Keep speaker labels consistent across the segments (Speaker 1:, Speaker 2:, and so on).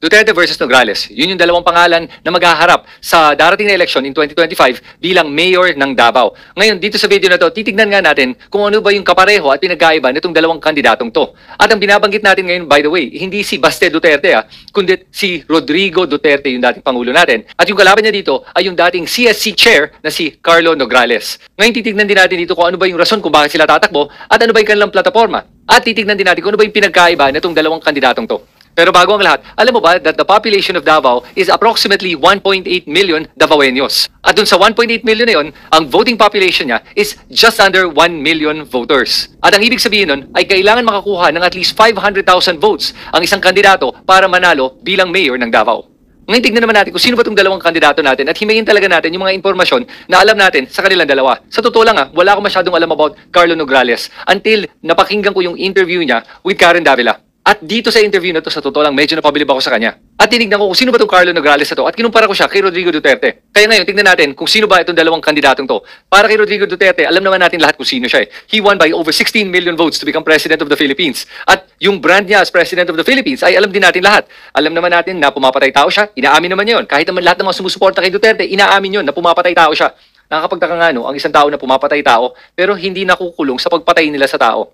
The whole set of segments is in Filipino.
Speaker 1: Duterte versus Nograles. Yun yung dalawang pangalan na maghaharap sa darating na election in 2025 bilang mayor ng Davao. Ngayon, dito sa video na to, titignan nga natin kung ano ba yung kapareho at pinagkaiba nitong dalawang kandidatong to. At ang binabanggit natin ngayon, by the way, hindi si Baste Duterte, kundi si Rodrigo Duterte, yung dating pangulo natin. At yung kalaban niya dito ay yung dating CSC chair na si Carlo Nograles. Ngayon, titignan din natin dito kung ano ba yung rason kung bakit sila tatakbo at ano ba yung kanilang plataforma. At titignan din natin kung ano ba yung pinagkaiba nitong dalawang kandidatong to. Pero bago ang lahat, alam mo ba that the population of Davao is approximately 1.8 million Davaoenos. At dun sa 1.8 million na yun, ang voting population niya is just under 1 million voters. At ang ibig sabihin nun ay kailangan makakuha ng at least 500,000 votes ang isang kandidato para manalo bilang mayor ng Davao. Ngayon tignan naman natin kung sino ba itong dalawang kandidato natin at himayin talaga natin yung mga impormasyon na alam natin sa kanilang dalawa. Sa totoo lang wala akong masyadong alam about Carlo Nograles until napakinggan ko yung interview niya with Karen Davila. At dito sa interview na to, sa totoo lang, medyo napabilib ako sa kanya. At tinignan ko kung sino ba itong Carlo Nograles na to at kinumpara ko siya kay Rodrigo Duterte. Kaya ngayon, tignan natin kung sino ba itong dalawang kandidatong to. Para kay Rodrigo Duterte, alam naman natin lahat kung sino siya. He won by over 16 million votes to become President of the Philippines. At yung brand niya as President of the Philippines ay alam din natin lahat. Alam naman natin na pumapatay tao siya, inaamin naman niya yun. Kahit naman lahat ng mga sumusuporta kay Duterte, inaamin yun na pumapatay tao siya. Nakakapagtaka nga ang isang tao na pumapatay tao pero hindi nakukulong sa pagpatay nila sa tao.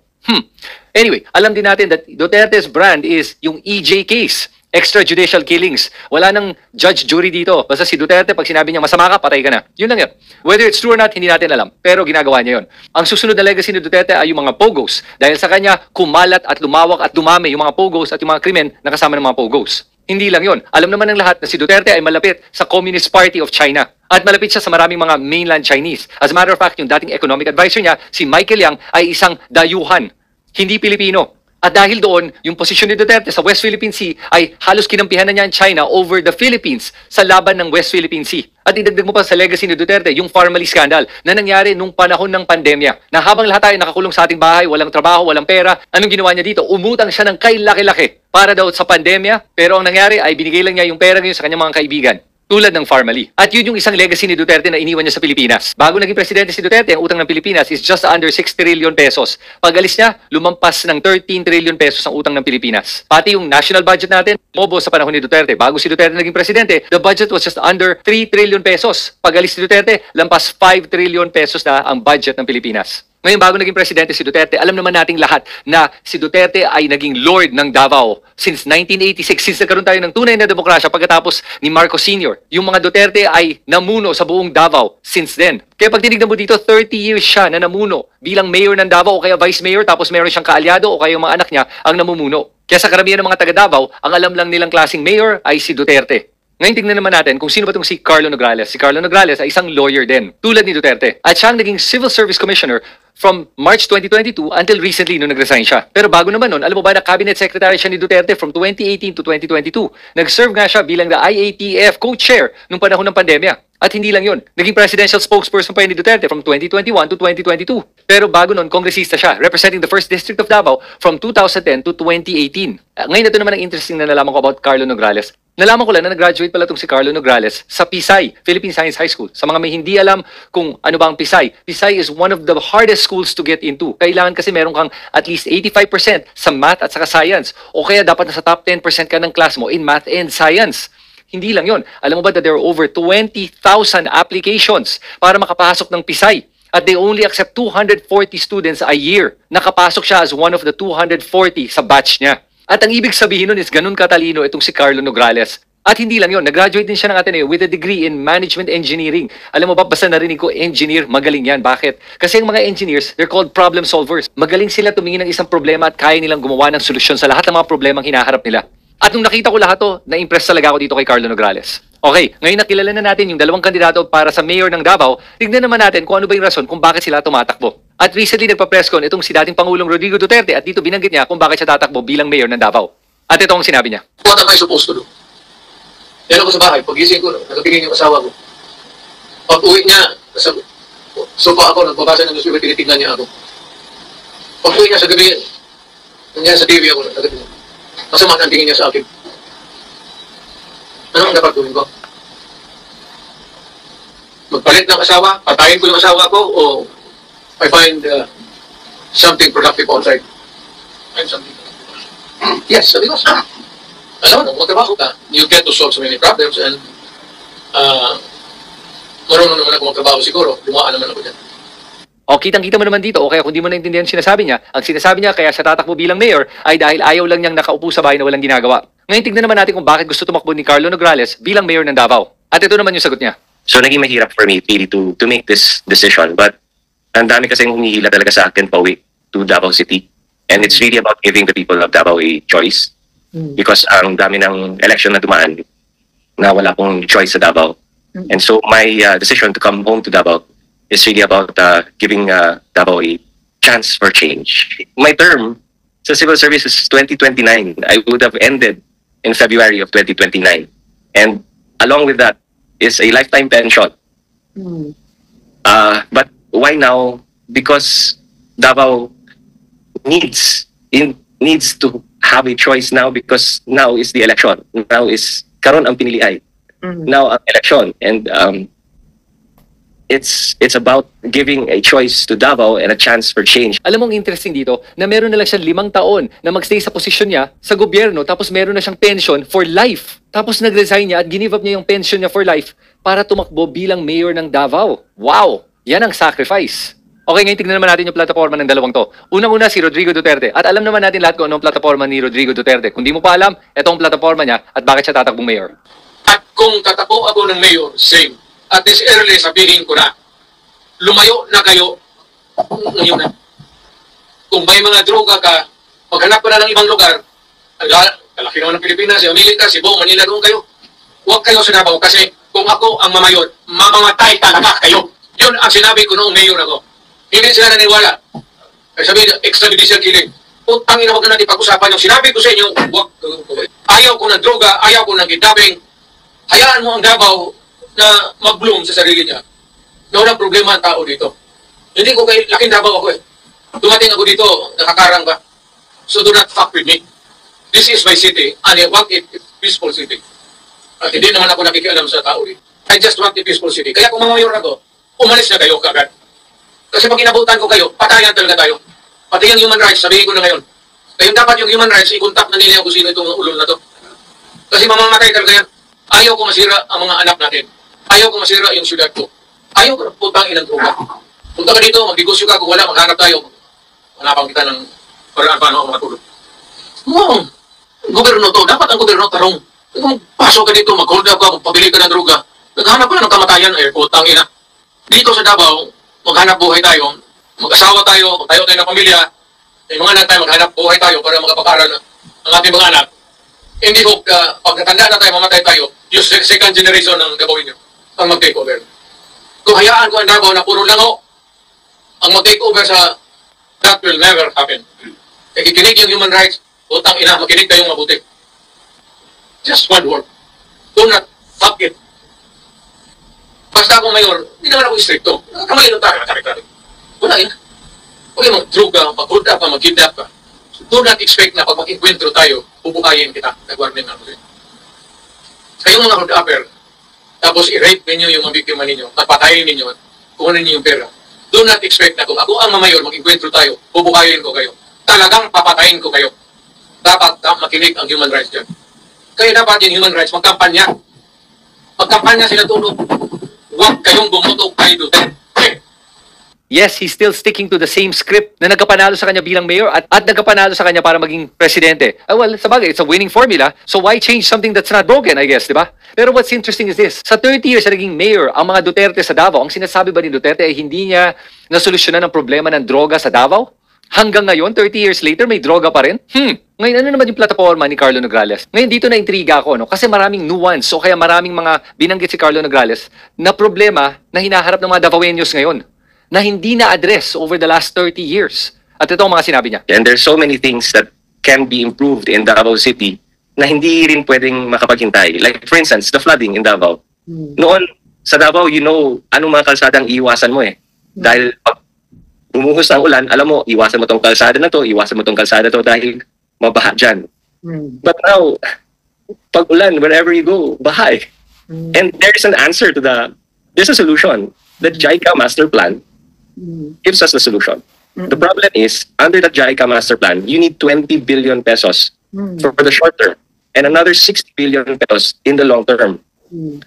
Speaker 1: Anyway, alam din natin that Duterte's brand is yung EJ case, extrajudicial killings. Wala nang judge jury dito. Basta si Duterte, pag sinabi niya masama ka, patay ka na. Yun lang yun. Whether it's true or not, hindi natin alam. Pero ginagawa niya yun. Ang susunod na legacy ni Duterte ay yung mga pogos. Dahil sa kanya, kumalat at lumawak at dumami yung mga pogos at yung mga krimen na kasama ng mga pogos. Hindi lang yun. Alam naman ng lahat na si Duterte ay malapit sa Communist Party of China. At malapit siya sa maraming mga mainland Chinese. As a matter of fact, yung dating economic advisor niya, si Michael Yang, ay isang dayuhan, hindi Pilipino. At dahil doon, yung posisyon ni Duterte sa West Philippine Sea ay halos kinampihan na niya ang China over the Philippines sa laban ng West Philippine Sea. At idagdag mo pa sa legacy ni Duterte, yung Farmally scandal na nangyari nung panahon ng pandemya. Na habang lahat tayo nakakulong sa ating bahay, walang trabaho, walang pera, anong ginawa niya dito? Umutang siya ng kay laki-laki para daw sa pandemya. Pero ang nangyari ay binigay lang niya yung pera ngayon sa kanyang mga kaibigan. Tulad ng Farmally. At yun yung isang legacy ni Duterte na iniwan niya sa Pilipinas. Bago naging presidente si Duterte, ang utang ng Pilipinas is just under 6 trillion pesos. Pag alis niya, lumampas ng 13 trillion pesos ang utang ng Pilipinas. Pati yung national budget natin, bobo sa panahon ni Duterte. Bago si Duterte naging presidente, the budget was just under 3 trillion pesos. Pag alis si Duterte, lampas 5 trillion pesos na ang budget ng Pilipinas. Ngayon, bago naging presidente si Duterte, alam naman nating lahat na si Duterte ay naging Lord ng Davao since 1986, since nagkaroon tayo ng tunay na demokrasya pagkatapos ni Marcos Sr. Yung mga Duterte ay namuno sa buong Davao since then. Kaya pag tinignan mo dito, 30 years siya na namuno bilang mayor ng Davao o kaya vice mayor, tapos meron siyang kaalyado o kaya yung mga anak niya ang namumuno. Kaya sa karamihan ng mga taga Davao, ang alam lang nilang klaseng mayor ay si Duterte. Ngayon tingnan naman natin kung sino ba itong si Carlo Nograles. Si Carlo Nograles ay isang lawyer din, tulad ni Duterte. At siya ang naging Civil Service Commissioner from March 2022 until recently nung nag-resign siya. Pero bago naman nun, alam mo ba na cabinet secretary siya ni Duterte from 2018 to 2022. Nag-serve nga siya bilang the IATF co-chair nung panahon ng pandemya. At hindi lang yun, naging presidential spokesperson pa yun ni Duterte from 2021 to 2022. Pero bago nun, kongresista siya, representing the 1st District of Davao from 2010 to 2018. Ngayon ito naman ang interesting na nalaman ko about Carlo Nograles. Nalaman ko lang na nag-graduate pala itong si Carlo Nograles sa PSAI, Philippine Science High School. Sa mga may hindi alam kung ano ba ang PSAI, PSAI is one of the hardest schools to get into. Kailangan kasi meron kang at least 85% sa math at saka science. O kaya dapat nasa top 10% ka ng class mo in math and science. Hindi lang yon. Alam mo ba that there are over 20,000 applications para makapasok ng PSAI? At they only accept 240 students a year. Nakapasok siya as one of the 240 sa batch niya. At ang ibig sabihin nun is ganun katalino itong si Carlo Nograles. At hindi lang yun, nag-graduate din siya ng Ateneo with a degree in Management Engineering. Alam mo ba, basta narinig ko, engineer, magaling yan. Bakit? Kasi ang mga engineers, they're called problem solvers. Magaling sila tumingin ng isang problema at kaya nilang gumawa ng solusyon sa lahat ng mga problemang hinaharap nila. At nung nakita ko lahat to, na-impress talaga ako dito kay Carlo Nograles. Okay, ngayon nakilala na natin yung dalawang kandidato para sa mayor ng Davao, tignan naman natin kung ano ba yung rason kung bakit sila tumatakbo. At recently nagpa-press con itong si dating Pangulong Rodrigo Duterte at dito binanggit niya kung bakit siya tatakbo bilang mayor ng Davao. At ito ang sinabi niya.
Speaker 2: What am I supposed to do? Yan ako sa bahay, pagising ko, nakatingin yung asawa ko. Pag uwi niya, sopa ako, nagbabasa ng newspaper, tinitignan niya ako. Pag uwi niya sa gabi, nandiyan sa TV ako, nakatingin. Masama ang tingin niya sa akin. Ano ang dapat gawin ko? Magpalit ng asawa? Patayin ko yung asawa ko? O I find something productive outside? Find something productive. Yes, sabi ko. alam mo, magtrabaho ka, you get to solve so many problems and marunong naman ako magtrabaho siguro, dumaan naman ako dyan.
Speaker 1: O kitang-kita mo naman dito, o kaya kung di mo naintindihan ang sinasabi niya, ang sinasabi niya kaya siya tatakbo bilang mayor ay dahil ayaw lang niyang nakaupo sa bahay na walang ginagawa. Ngayon tignan naman natin kung bakit gusto tumakbo ni Carlo Nograles bilang mayor ng Davao. At ito naman yung sagot niya.
Speaker 3: So naging mahirap for me really to make this decision. But ang dami kasing humihila talaga sa akin pauwi to Davao City. And it's really about giving the people of Davao a choice. Because ang dami ng election na dumaan na wala pong choice sa Davao. And so my decision to come home to Davao is really about giving Davao a chance for change. My term sa civil service is 2029. I would have ended in February of 2029. And along with that is a lifetime pension. But why now? Because Davao needs to have a choice now because now is the election. Now is karon ang pinili ay. Now ang election. And it's about giving a choice to Davao and a chance for change.
Speaker 1: Alam mong interesting dito na meron na lang siya 5 taon na magstay sa posisyon niya sa gobyerno tapos meron na siyang pension for life. Tapos nag-resign niya at give up niya yung pension niya for life para tumakbo bilang mayor ng Davao. Wow! Yan ang sacrifice. Okay, ngayon tignan naman natin yung plataforma ng dalawang to. Unang-una si Rodrigo Duterte. At alam naman natin lahat kung anong plataforma ni Rodrigo Duterte. Kung di mo pa alam, itong plataforma niya at bakit siya tatakbong mayor.
Speaker 2: At kung tatakbo ako ng mayor, same. At this early, sabihin ko na, lumayo na kayo ngayon na. Kung may mga droga ka, maghanap ka na ng ibang lugar, kalaki naman ng Pilipinas, Amerika, Cebu, Manila, doon kayo. Huwag kayo sa Davao kasi kung ako ang mamayon, mamamatay talaga kayo. Yun ang sinabi ko noong mayor ako. Hindi sila naniwala. Kaya sabi, extrajudicial killing. Putang ina, huwag na natin pag-usapan yung sinabi ko sa inyo, huwag. Ayaw ko ng droga, ayaw ko ng kidnapping. Hayaan mo ang Davao na mag-bloom sa sarili niya. Na walang problema ang tao dito. Hindi ko kay laking Davao ako eh. Dumating ako dito, nakakarang ka. So do not fuck with me. This is my city, and I want it a peaceful city. At hindi naman ako nakikialam sa tao dito. I just want a peaceful city. Kaya kung mamayor ako, umalis na kayo kagad. Kasi pag inabutan ko kayo, patayan talaga tayo. Pati yung human rights, sabihin ko na ngayon. Kaya dapat yung human rights, i-contact na nila kung sino itong ulol na to. Kasi mamamatay talaga yan. Ayaw ko masira ang mga anak natin. Ayaw ko masira yung syudad ko. Ayaw ko putang inang droga. Punta ka dito, mag-negosyo ka, kung wala, maghanap tayo. Hanapan kita ng paraan paano ako makatulog. Gobyerno to, dapat ang gobyerno tarong. Kung pasok ka dito, mag-hold up ka, magpabili ka ng droga, naghanap ka ng kamatayan, putang ina. Dito sa Davao, maghanap buhay tayo, mag-asawa tayo, tayo ng pamilya, may mga anak tayo, maghanap buhay tayo para magkapag-aral ang ating mga anak. Hindi ko, pag natanda na tayo, mamatay tayo, yung second generation ng Davao nyo, ang mag-take over. Kung hayaan ko ang Davao na puro lango, ang mag-take over sa that will never happen. Kikinig yung human rights, utang ina, makinig kayong mabuti. Just one word. Do not fuck it. Basta ako mayor, hindi naman ako istrikto. Kamali ng tayo, nakakari. Wala yun. Huwag yung mag-druga, mag-hold up, mag-kidnap ka. So, do not expect na pag mag-encuentro tayo, bubukayin kita. Nag-warning na ako. Kayong mga hold upper, tapos i-rape ninyo yung mga biktima ninyo, tapatayin ninyo, kukunin ninyo yung pera. Do not expect na kung ako ang mamayor, mag-encuentro tayo, bubukayin ko kayo. Talagang papatayin ko kayo. Dapat makinig ang human rights dyan. Kaya dapat yung human rights, magkampanya. Magkampanya sila tulog. Huwag kayong bumoto kay Duterte.
Speaker 1: Yes, he's still sticking to the same script na nagkapanalo sa kanya bilang mayor at nagkapanalo sa kanya para maging presidente. Well, sabagay, it's a winning formula. So why change something that's not broken, I guess, di ba? Pero what's interesting is this. Sa 30 years na naging mayor ang mga Duterte sa Davao, ang sinasabi ba ni Duterte ay hindi niya nasolusyonan ang problema ng droga sa Davao? Hanggang ngayon, 30 years later, may droga pa rin? Ngayon, ano naman yung plataforma ni Carlo Nograles? Ngayon, dito na intriga ako, no? Kasi maraming nuance, o kaya maraming mga binanggit si Carlo Nograles na problema na hinaharap ng mga Davaoenos ngayon na hindi na-address over the last 30 years. At ito ang mga sinabi niya.
Speaker 3: And there's so many things that can be improved in Davao City na hindi rin pwedeng makapaghintay. Like, for instance, the flooding in Davao. Noon, sa Davao, you know, anong mga kalsadang iiwasan mo eh. Dahil pag umuhos ang ulan, alam mo, iwasan mo tong kalsada na to, iwasan mo tong kalsada to dahil mabaha dyan. But now, pag ulan, wherever you go, bahay. And there's an answer to there's a solution. The JICA master plan gives us the solution. The problem is, under the JICA master plan, you need 20 billion pesos for the short term. and another 60 billion pesos in the long term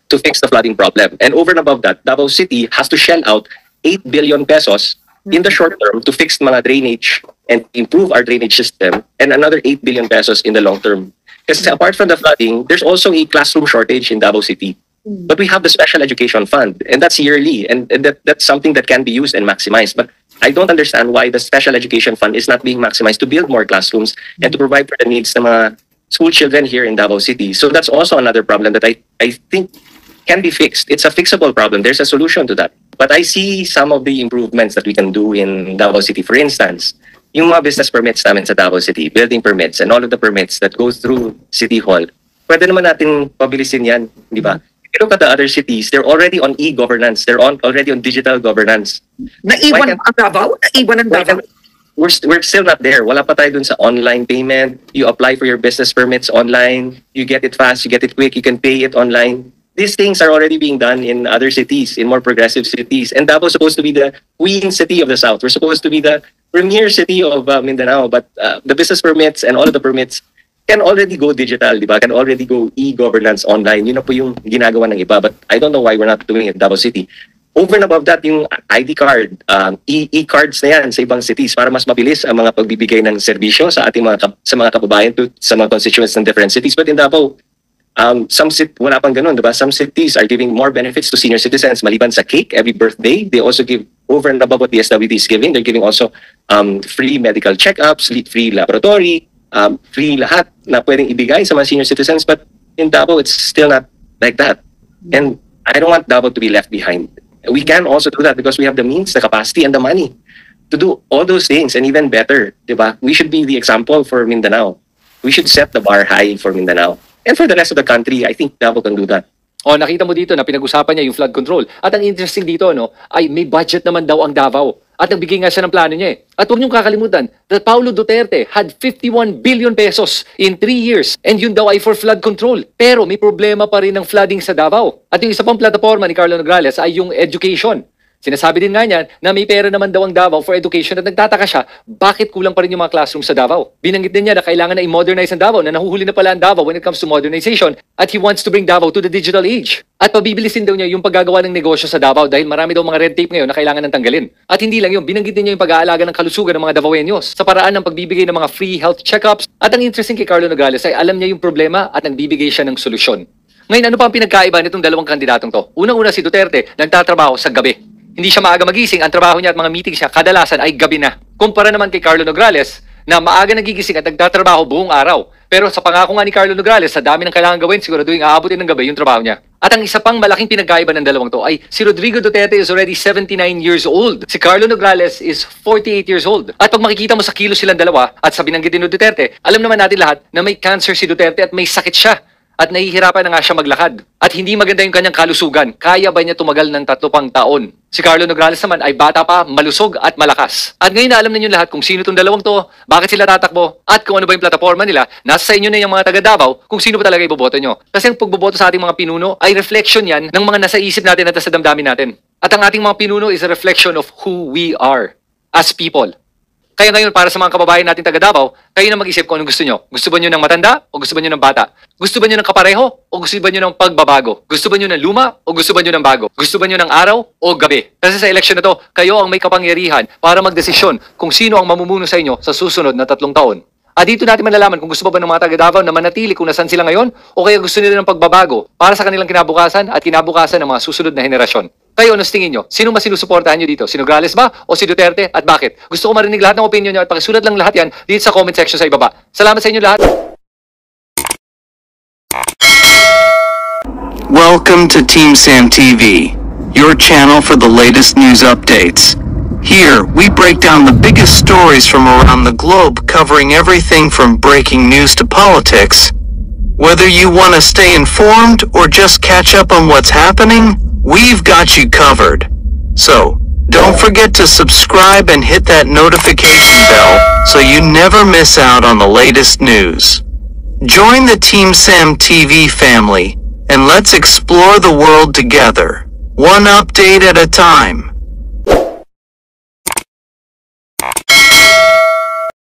Speaker 3: to fix the flooding problem. And over and above that, Davao City has to shell out 8 billion pesos in the short term to fix mga drainage and improve our drainage system, and another 8 billion pesos in the long term. Because apart from the flooding, there's also a classroom shortage in Davao City. But we have the Special Education Fund, and that's yearly, and that's something that can be used and maximized. But I don't understand why the Special Education Fund is not being maximized to build more classrooms and to provide for the needs ng mga school children here in Davao City. So that's also another problem that I think can be fixed. It's a fixable problem. There's a solution to that. But I see some of the improvements that we can do in Davao City. For instance, yung mga business permits namin sa Davao City, building permits, and all of the permits that go through City Hall, pwede naman natin pabilisin yan, di ba? If you look at the other cities, they're already on e-governance. They're already on digital governance.
Speaker 4: Naiwan ang Davao? Naiwan ang Davao?
Speaker 3: We're still not there. Wala pa tayo dun sa online payment. You apply for your business permits online. You get it fast. You get it quick. You can pay it online. These things are already being done in other cities, in more progressive cities. And Davao is supposed to be the queen city of the South. We're supposed to be the premier city of Mindanao. But the business permits and all of the permits can already go digital, di ba? Can already go e-governance online. Yun na po yung ginagawa ng iba. But I don't know why we're not doing it in Davao City. Over and above that, yung ID card, e-cards na yan sa ibang cities para mas mabilis ang mga pagbibigay ng serbisyo sa ating sa mga kababayan, sa mga constituents ng different cities. But in Davao, wala pang ganun, diba? Some cities are giving more benefits to senior citizens maliban sa cake every birthday. They also give, over and above what the SWD is giving, they're giving also free medical checkups, free laboratory, free lahat na pwedeng ibigay sa mga senior citizens. But in Davao, it's still not like that. And I don't want Davao to be left behind. We can also do that because we have the means, the capacity, and the money to do all those things and even better, diba? We should be the example for Mindanao. We should set the bar high for Mindanao. And for the rest of the country, I think Davao can do that.
Speaker 1: O, nakita mo dito na pinag-usapan niya yung flood control. At ang interesting dito, no, ay may budget naman daw ang Davao. At nagbigay nga siya ng plano niya eh. At huwag niyong kakalimutan that Paulo Duterte had 51 billion pesos in 3 years. And yun daw ay for flood control. Pero may problema pa rin ng flooding sa Davao. At yung isa pang plataforma ni Carlo Nograles ay yung education. Sinasabi din nga niya na may pera naman daw ang Davao for education at nagtataka siya, bakit kulang pa rin yung mga classroom sa Davao? Binanggit din niya na kailangan na i-modernize ang Davao, na nahuhuli na pala ang Davao when it comes to modernization, at he wants to bring Davao to the digital age. At pabibilisin daw niya yung paggagawa ng negosyo sa Davao dahil marami daw mga red tape ngayon na kailangan ng tanggalin. At hindi lang yun, binanggit din niya yung pag-aalaga ng kalusugan ng mga Davaoenos sa paraan ng pagbibigay ng mga free health checkups. At ang interesting kay Carlo Nograles ay alam niya yung problema at nagbibigay siya ng solusyon. Ngayon, ano pa ang pinagkaiba nitong dalawang kandidatong to? Unang-una si Duterte, nagtatrabaho sa gabi. Hindi siya maaga magising, ang trabaho niya at mga meetings niya kadalasan ay gabi na. Kumpara naman kay Carlo Nograles na maaga nagigising at nagtatrabaho buong araw. Pero sa pangako nga ni Carlo Nograles, sa dami ng kailangan gawin, siguraduhin aabutin ng gabi yung trabaho niya. At ang isa pang malaking pinagkaiba ng dalawang to ay si Rodrigo Duterte is already 79 years old. Si Carlo Nograles is 48 years old. At pag makikita mo sa kilos silang dalawa at sa binanggit din ni Duterte, alam naman natin lahat na may cancer si Duterte at may sakit siya. At nahihirapan na nga siya maglakad. At hindi maganda yung kanyang kalusugan. Kaya ba niya tumagal ng 3 pang taon? Si Carlo Nograles naman ay bata pa, malusog at malakas. At ngayon na alam ninyo lahat kung sino itong dalawang to, bakit sila tatakbo, at kung ano ba yung plataforma nila. Nasa sa inyo na yung mga taga Davao kung sino ba talaga iboboto nyo. Kasi ang pagboboto sa ating mga pinuno ay reflection yan ng mga nasa isip natin at sa damdamin natin. At ang ating mga pinuno is a reflection of who we are as people. Kaya ngayon, para sa mga kababayan natin taga Davao, kayo na mag-isip kung anong gusto nyo. Gusto ba nyo ng matanda o gusto ba nyo ng bata? Gusto ba nyo ng kapareho o gusto ba nyo ng pagbabago? Gusto ba nyo ng luma o gusto ba nyo ng bago? Gusto ba nyo ng araw o gabi? Kasi sa eleksyon na to, kayo ang may kapangyarihan para magdesisyon kung sino ang mamumuno sa inyo sa susunod na 3 taon. At dito natin malalaman kung gusto ba ng mga taga Davao na manatili kung nasan sila ngayon o kaya gusto nila ng pagbabago para sa kanilang kinabukasan at kinabukasan ng mga susunod na henerasyon. Kayo, ano tingin nyo? Sino mas sinusuportahan nyo dito? Si Nograles ba o si Duterte? At bakit? Gusto ko marinig lahat ng opinion nyo at pakisulat lang lahat yan dito sa comment section sa ibaba. Salamat sa inyo lahat.
Speaker 5: Welcome to Team Sam TV, your channel for the latest news updates. Here, we break down the biggest stories from around the globe, covering everything from breaking news to politics. Whether you want to stay informed or just catch up on what's happening, we've got you covered. So, don't forget to subscribe and hit that notification bell so you never miss out on the latest news. Join the Team Sam TV family, and let's explore the world together, one update at a time.